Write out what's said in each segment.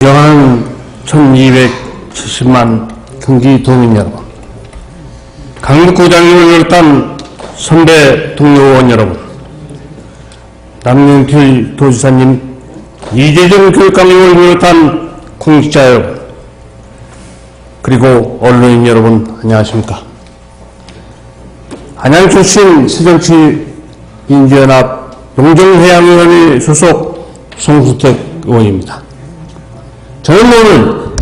영하는 1270만 경기 도민 여러분, 강북구장님을 비롯한 선배 동료 의원 여러분, 남윤필 도지사님, 이재정 교육감님을 비롯한 공직자 여러분, 그리고 언론인 여러분, 안녕하십니까. 안양 출신 새정치민주연합 용정해양위원회 소속 송수택 의원입니다. 저는 오늘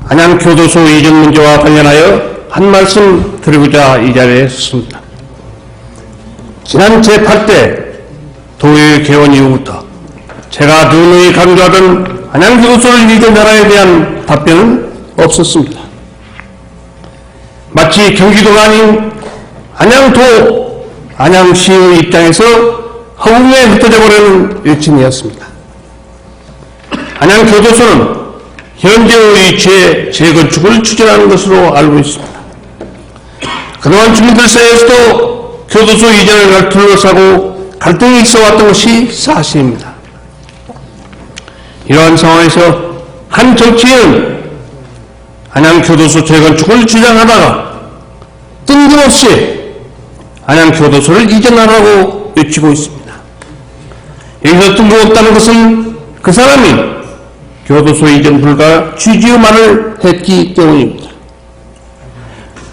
안양교도소 이전 문제와 관련하여 한 말씀 드리고자 이 자리에 섰습니다. 지난 제8대 도의 개원 이후부터 제가 누누이 강조하던 안양교도소를 이전하라에 대한 답변은 없었습니다. 마치 경기도가 아닌 안양도, 안양시의 입장에서 허공에 흩어져 버리는 일진이었습니다. 안양교도소는 현재의 재건축을 추진하는 것으로 알고 있습니다. 그동안 주민들 사이에서도 교도소 이전을 둘러싸고 갈등이 있어왔던 것이 사실입니다. 이러한 상황에서 한 정치인은 안양교도소 재건축을 주장하다가 뜬금없이 안양교도소를 이전하라고 외치고 있습니다. 여기서 뜬금없다는 것은 그 사람이 교도소 이전 불가 취지의 말을 했기 때문입니다.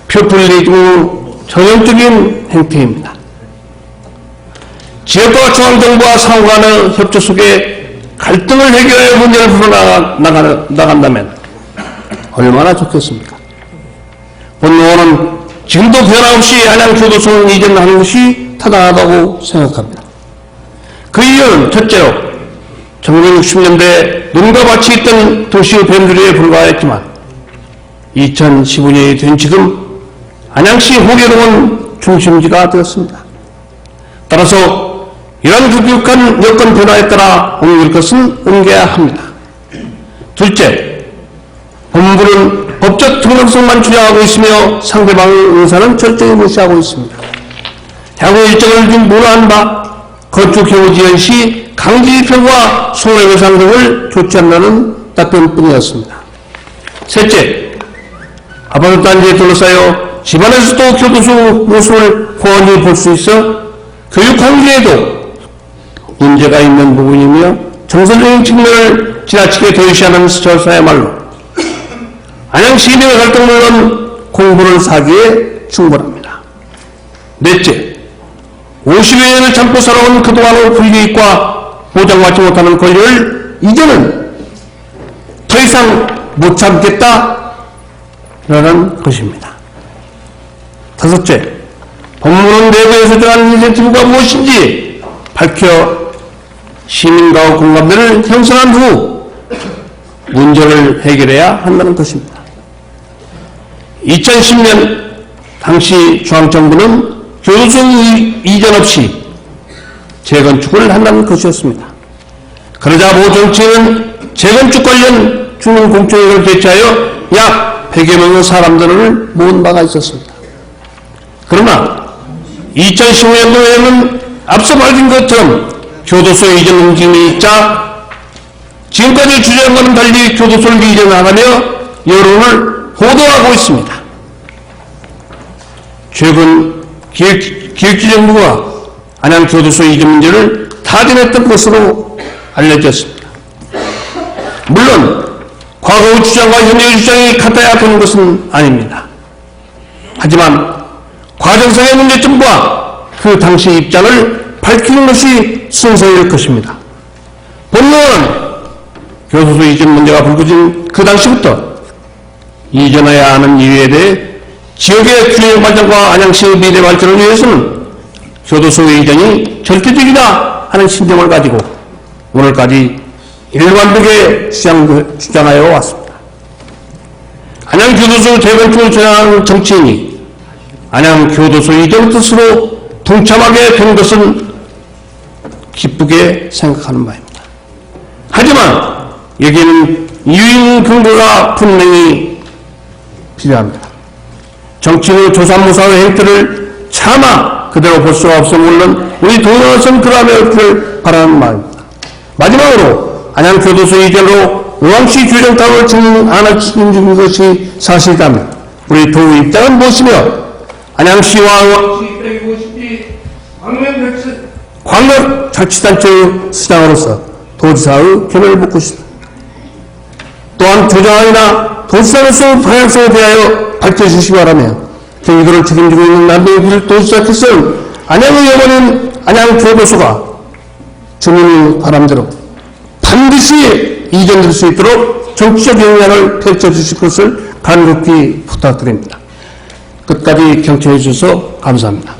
표퓰리즘 전형적인 행태입니다. 지역과 중앙정부와 상호간의 협조 속에 갈등을 해결하여 문제를 풀어나간다면 얼마나 좋겠습니까? 본의원은 지금도 변함없이 안양교도소 이전하는 것이 타당하다고 생각합니다. 그 이유는 첫째로 1960년대 눈과 밭이 있던 도시의 변두리에 불과했지만 2015년이 된 지금 안양시 호계동은 중심지가 되었습니다. 따라서 이러한 급격한 여건 변화에 따라 옮길 것은 옮겨야 합니다. 둘째, 법무부는 법적 정당성만 주장하고 있으며 상대방의 의사는 철저히 무시하고 있습니다. 향후 일정을 무너한 바 건축효우 지연 시 강제입행과 손해배상 등을 조치한다는 답변뿐이었습니다. 셋째, 아파트 단지에 둘러싸여 집안에서도 교도소 모습을 훤히 볼 수 있어 교육 환경에도 문제가 있는 부분이며 정서적인 측면을 지나치게 도외시하는 저사야말로 안양 시민의 갈등 물론 공분을 사기에 충분합니다. 넷째, 50여 년을 참고 살아온 그동안의 불이익과 보장받지 못하는 권리를 이제는 더 이상 못 참겠다라는 것입니다. 다섯째, 법무부는 내부에서 정한 인센티브가 무엇인지 밝혀 시민과의 공감대를 형성한 후 문제를 해결해야 한다는 것입니다. 2010년 당시 중앙정부는 교도소 이전 없이 재건축을 한다는 것이었습니다. 그러자 모 정치인은 재건축 관련 주민 공청회를 개최하여 약 100여 명의 사람들을 모은 바가 있었습니다. 그러나 2015년도에는 앞서 밝힌 것처럼 교도소 이전 움직임이 있자 지금까지 주장과는 달리 교도소를 이전하라며 여론을 호도하고 있습니다. 최근 기획주정부가 안양교도소 이전 문제를 타진했던 것으로 알려졌습니다. 물론 과거의 주장과 현재의 주장이 같아야 되는 것은 아닙니다. 하지만 과정상의 문제점과 그 당시 입장을 밝히는 것이 순서일 것입니다. 본의원은 교도소 이전 문제가 불거진 그 당시부터 이전해야 하는 이유에 대해 지역의 균형 발전과 안양시의 미래 발전을 위해서는 교도소 이전이 절대적이다 하는 신념을 가지고 오늘까지 일관되게 주장하여 왔습니다. 안양교도소 재건축을 주장하는 정치인이 안양교도소 이전 뜻으로 동참하게 된 것은 기쁘게 생각하는 바입니다. 하지만 여기에는 유인 근거가 분명히 필요합니다. 정치인의 조삼모사의 행태를 차마 그대로 볼 수가 없어 물론 우리 동료로서는 그러함에 없기를 바라는 마음입니다. 마지막으로 안양교도소 이전으로 의왕시 규정탑을 증인 안 하시는 것이 사실이라면 우리 도의 입장은 무엇이며 안양시와 의왕시 150기 광역자치단체의 시장으로서 도지사의 견해를 묻고 싶습니다. 또한 조정안이나 도지사로서 방향성에 대하여 밝혀주시기 바라며 경기도를 책임지고 있는 남동길 도지사께서는 안양의 영원인 안양교도소가 주민의 바람대로 반드시 이전될 수 있도록 정치적 역량을 펼쳐주실 것을 간곡히 부탁드립니다. 끝까지 경청해 주셔서 감사합니다.